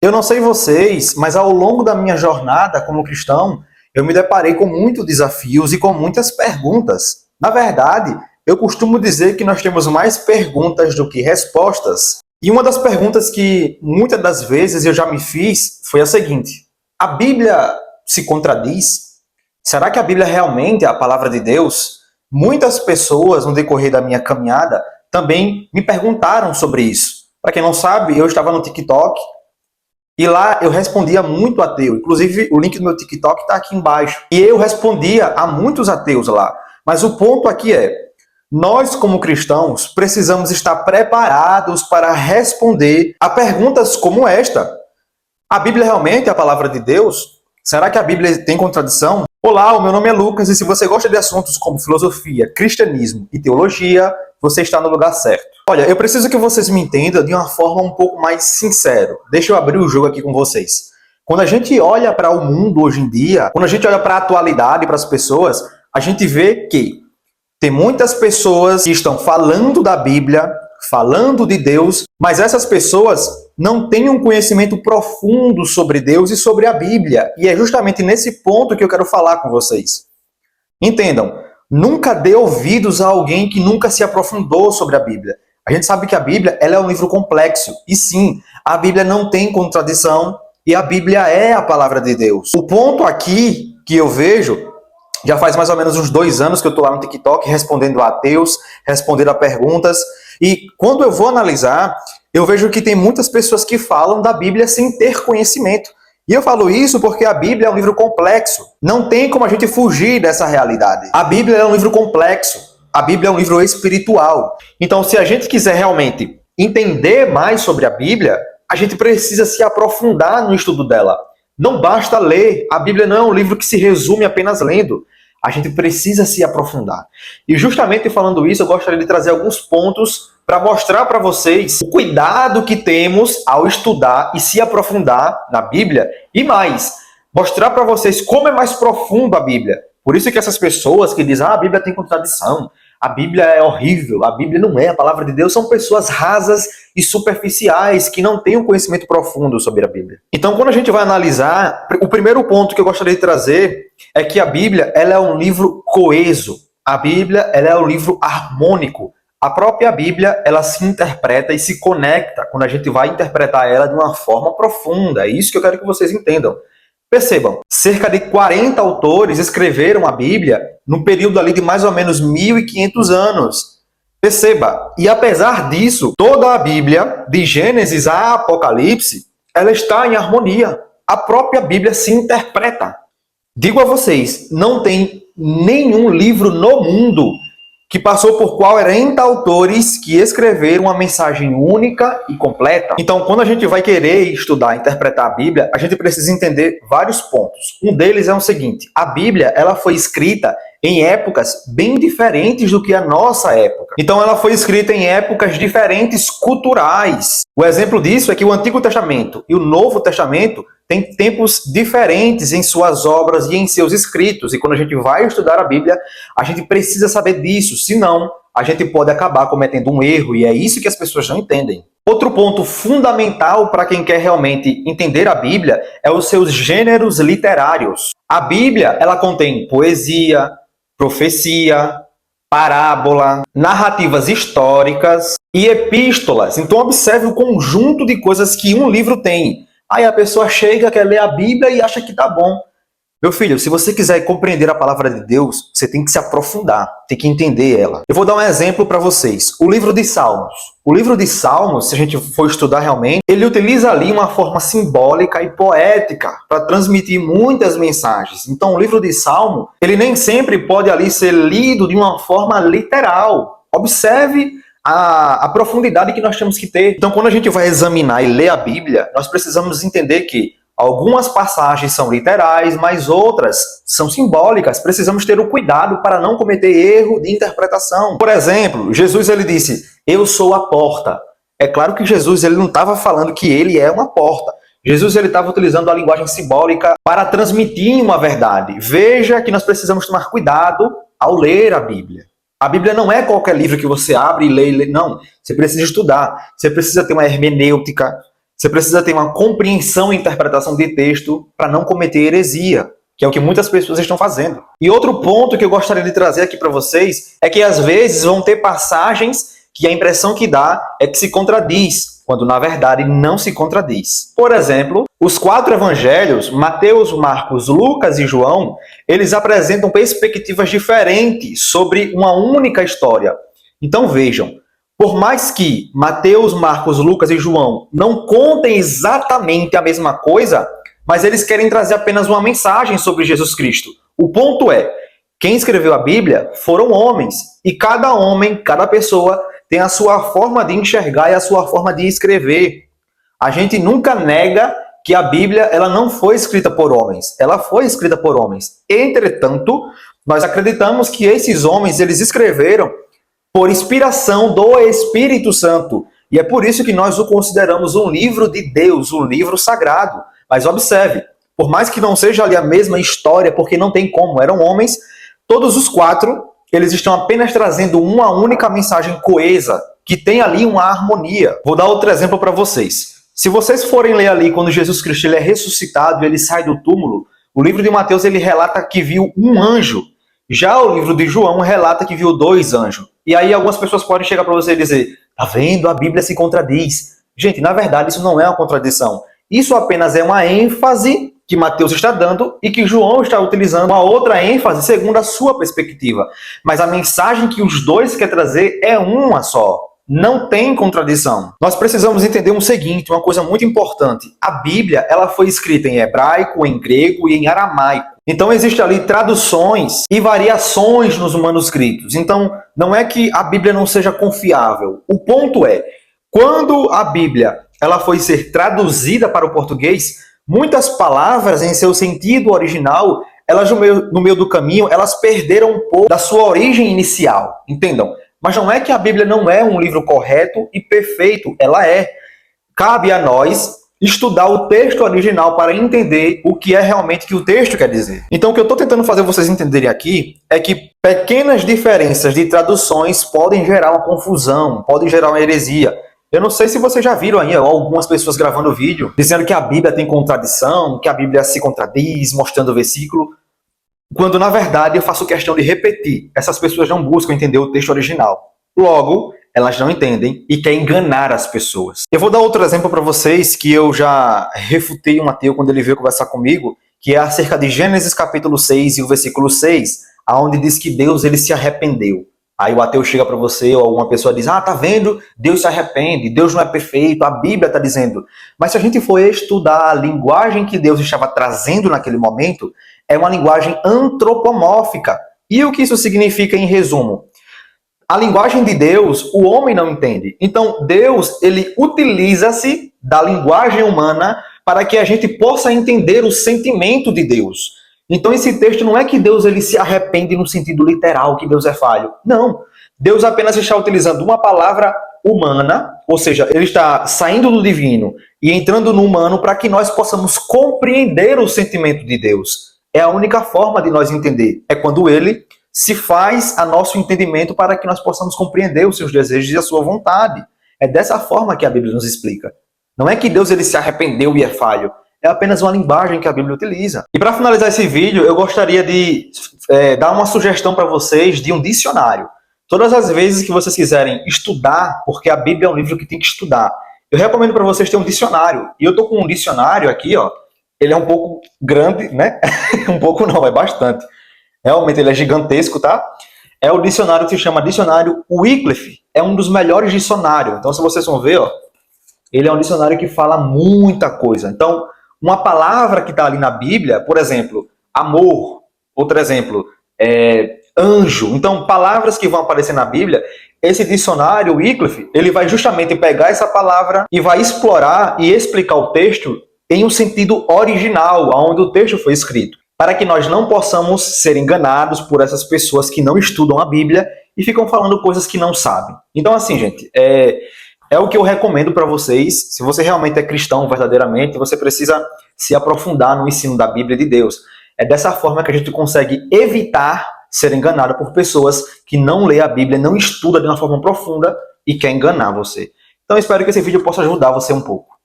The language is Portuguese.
Eu não sei vocês, mas ao longo da minha jornada como cristão, eu me deparei com muitos desafios e com muitas perguntas. Na verdade, eu costumo dizer que nós temos mais perguntas do que respostas. E uma das perguntas que muitas das vezes eu já me fiz foi a seguinte: a Bíblia se contradiz? Será que a Bíblia realmente é a palavra de Deus? Muitas pessoas no decorrer da minha caminhada também me perguntaram sobre isso. Para quem não sabe, eu estava no TikTok e lá eu respondia muito ateu. Inclusive, o link do meu TikTok está aqui embaixo. E eu respondia a muitos ateus lá. Mas o ponto aqui é: nós, como cristãos, precisamos estar preparados para responder a perguntas como esta. A Bíblia realmente é a palavra de Deus? Será que a Bíblia tem contradição? Olá, o meu nome é Lucas e se você gosta de assuntos como filosofia, cristianismo e teologia, você está no lugar certo. Olha, eu preciso que vocês me entendam de uma forma um pouco mais sincera. Deixa eu abrir o jogo aqui com vocês. Quando a gente olha para o mundo hoje em dia, quando a gente olha para a atualidade, para as pessoas, a gente vê que tem muitas pessoas que estão falando da Bíblia, falando de Deus, mas essas pessoas não têm um conhecimento profundo sobre Deus e sobre a Bíblia. E é justamente nesse ponto que eu quero falar com vocês. Entendam, nunca dê ouvidos a alguém que nunca se aprofundou sobre a Bíblia. A gente sabe que a Bíblia ela é um livro complexo. E sim, a Bíblia não tem contradição e a Bíblia é a palavra de Deus. O ponto aqui que eu vejo, já faz mais ou menos uns 2 anos que eu estou lá no TikTok respondendo a ateus, respondendo a perguntas. E quando eu vou analisar, eu vejo que tem muitas pessoas que falam da Bíblia sem ter conhecimento. E eu falo isso porque a Bíblia é um livro complexo. Não tem como a gente fugir dessa realidade. A Bíblia é um livro complexo. A Bíblia é um livro espiritual. Então, se a gente quiser realmente entender mais sobre a Bíblia, a gente precisa se aprofundar no estudo dela. Não basta ler. A Bíblia não é um livro que se resume apenas lendo. A gente precisa se aprofundar. E justamente falando isso, eu gostaria de trazer alguns pontos para mostrar para vocês o cuidado que temos ao estudar e se aprofundar na Bíblia. E mais, mostrar para vocês como é mais profundo a Bíblia. Por isso que essas pessoas que dizem, a Bíblia tem contradição, a Bíblia é horrível, a Bíblia não é a palavra de Deus, são pessoas rasas e superficiais que não têm um conhecimento profundo sobre a Bíblia. Então, quando a gente vai analisar, o primeiro ponto que eu gostaria de trazer é que a Bíblia ela é um livro coeso. A Bíblia ela é um livro harmônico. A própria Bíblia ela se interpreta e se conecta quando a gente vai interpretar ela de uma forma profunda. É isso que eu quero que vocês entendam. Percebam, cerca de 40 autores escreveram a Bíblia no período ali de mais ou menos 1500 anos. Perceba, e apesar disso, toda a Bíblia, de Gênesis a Apocalipse, ela está em harmonia. A própria Bíblia se interpreta. Digo a vocês, não tem nenhum livro no mundo que passou por 40 autores que escreveram uma mensagem única e completa. Então, quando a gente vai querer estudar, interpretar a Bíblia, a gente precisa entender vários pontos. Um deles é o seguinte: a Bíblia ela foi escrita em épocas bem diferentes do que a nossa época. Então, ela foi escrita em épocas diferentes culturais. O exemplo disso é que o Antigo Testamento e o Novo Testamento têm tempos diferentes em suas obras e em seus escritos. E quando a gente vai estudar a Bíblia, a gente precisa saber disso. Senão, a gente pode acabar cometendo um erro. E é isso que as pessoas não entendem. Outro ponto fundamental para quem quer realmente entender a Bíblia é os seus gêneros literários. A Bíblia, ela contém poesia, profecia, parábola, narrativas históricas e epístolas. Então, observe o conjunto de coisas que um livro tem. Aí a pessoa chega, quer ler a Bíblia e acha que tá bom. Meu filho, se você quiser compreender a palavra de Deus, você tem que se aprofundar, tem que entender ela. Eu vou dar um exemplo para vocês. O livro de Salmos. O livro de Salmos, se a gente for estudar realmente, ele utiliza ali uma forma simbólica e poética para transmitir muitas mensagens. Então, o livro de Salmo, ele nem sempre pode ali ser lido de uma forma literal. Observe a profundidade que nós temos que ter. Então, quando a gente vai examinar e ler a Bíblia, nós precisamos entender que algumas passagens são literais, mas outras são simbólicas. Precisamos ter o cuidado para não cometer erro de interpretação. Por exemplo, Jesus ele disse, eu sou a porta. É claro que Jesus ele não estava falando que ele é uma porta. Jesus ele estava utilizando a linguagem simbólica para transmitir uma verdade. Veja que nós precisamos tomar cuidado ao ler a Bíblia. A Bíblia não é qualquer livro que você abre e lê. Não, você precisa estudar. Você precisa ter uma hermenêutica. Você precisa ter uma compreensão e interpretação de texto para não cometer heresia, que é o que muitas pessoas estão fazendo. E outro ponto que eu gostaria de trazer aqui para vocês é que às vezes vão ter passagens que a impressão que dá é que se contradiz, quando na verdade não se contradiz. Por exemplo, os 4 evangelhos, Mateus, Marcos, Lucas e João, eles apresentam perspectivas diferentes sobre uma única história. Então vejam, por mais que Mateus, Marcos, Lucas e João não contem exatamente a mesma coisa, mas eles querem trazer apenas uma mensagem sobre Jesus Cristo. O ponto é, quem escreveu a Bíblia foram homens, e cada homem, cada pessoa, tem a sua forma de enxergar e a sua forma de escrever. A gente nunca nega que a Bíblia ela não foi escrita por homens, ela foi escrita por homens. Entretanto, nós acreditamos que esses homens eles escreveram por inspiração do Espírito Santo. E é por isso que nós o consideramos um livro de Deus, um livro sagrado. Mas observe, por mais que não seja ali a mesma história, porque não tem como, eram homens, todos os 4, eles estão apenas trazendo uma única mensagem coesa, que tem ali uma harmonia. Vou dar outro exemplo para vocês. Se vocês forem ler ali quando Jesus Cristo ele é ressuscitado e ele sai do túmulo, o livro de Mateus ele relata que viu um anjo. Já o livro de João relata que viu 2 anjos. E aí algumas pessoas podem chegar para você e dizer, tá vendo, a Bíblia se contradiz. Gente, na verdade isso não é uma contradição. Isso apenas é uma ênfase que Mateus está dando e que João está utilizando uma outra ênfase segundo a sua perspectiva. Mas a mensagem que os dois querem trazer é uma só. Não tem contradição. Nós precisamos entender o seguinte, uma coisa muito importante. A Bíblia ela foi escrita em hebraico, em grego e em aramaico. Então existem ali traduções e variações nos manuscritos. Então não é que a Bíblia não seja confiável. O ponto é, quando a Bíblia ela foi ser traduzida para o português, muitas palavras em seu sentido original, elas no meio do caminho, elas perderam um pouco da sua origem inicial. Entendam? Mas não é que a Bíblia não é um livro correto e perfeito, ela é. Cabe a nós estudar o texto original para entender o que é realmente que o texto quer dizer. Então o que eu estou tentando fazer vocês entenderem aqui é que pequenas diferenças de traduções podem gerar uma confusão, podem gerar uma heresia. Eu não sei se vocês já viram aí algumas pessoas gravando vídeo dizendo que a Bíblia tem contradição, que a Bíblia se contradiz, mostrando o versículo, quando na verdade eu faço questão de repetir. Essas pessoas não buscam entender o texto original. Logo, elas não entendem e querem enganar as pessoas. Eu vou dar outro exemplo para vocês que eu já refutei um ateu quando ele veio conversar comigo, que é acerca de Gênesis capítulo 6 e o versículo 6, aonde diz que Deus ele se arrependeu. Aí o ateu chega para você ou alguma pessoa diz, tá vendo? Deus se arrepende, Deus não é perfeito, a Bíblia está dizendo. Mas se a gente for estudar a linguagem que Deus estava trazendo naquele momento, é uma linguagem antropomórfica. E o que isso significa em resumo? A linguagem de Deus, o homem não entende. Então, Deus, ele utiliza-se da linguagem humana para que a gente possa entender o sentimento de Deus. Então, esse texto não é que Deus ele se arrepende no sentido literal, que Deus é falho. Não. Deus apenas está utilizando uma palavra humana, ou seja, ele está saindo do divino e entrando no humano para que nós possamos compreender o sentimento de Deus. É a única forma de nós entender. É quando ele se faz a nosso entendimento para que nós possamos compreender os seus desejos e a sua vontade. É dessa forma que a Bíblia nos explica. Não é que Deus ele se arrependeu e é falho. É apenas uma linguagem que a Bíblia utiliza. E para finalizar esse vídeo, eu gostaria de dar uma sugestão para vocês de um dicionário. Todas as vezes que vocês quiserem estudar, porque a Bíblia é um livro que tem que estudar, eu recomendo para vocês ter um dicionário. E eu estou com um dicionário aqui, ó. Ele é um pouco grande, né? Um pouco não, é bastante. Realmente ele é gigantesco, tá? É o dicionário que se chama Dicionário Wycliffe. É um dos melhores dicionários. Então, se vocês vão ver, ó, ele é um dicionário que fala muita coisa. Então, uma palavra que está ali na Bíblia, por exemplo, amor. Outro exemplo, anjo. Então, palavras que vão aparecer na Bíblia, esse dicionário Wycliffe, ele vai justamente pegar essa palavra e vai explorar e explicar o texto em um sentido original, onde o texto foi escrito, para que nós não possamos ser enganados por essas pessoas que não estudam a Bíblia e ficam falando coisas que não sabem. Então, assim, gente, é o que eu recomendo para vocês. Se você realmente é cristão verdadeiramente, você precisa se aprofundar no ensino da Bíblia de Deus. É dessa forma que a gente consegue evitar ser enganado por pessoas que não lê a Bíblia, não estudam de uma forma profunda e quer enganar você. Então, eu espero que esse vídeo possa ajudar você um pouco.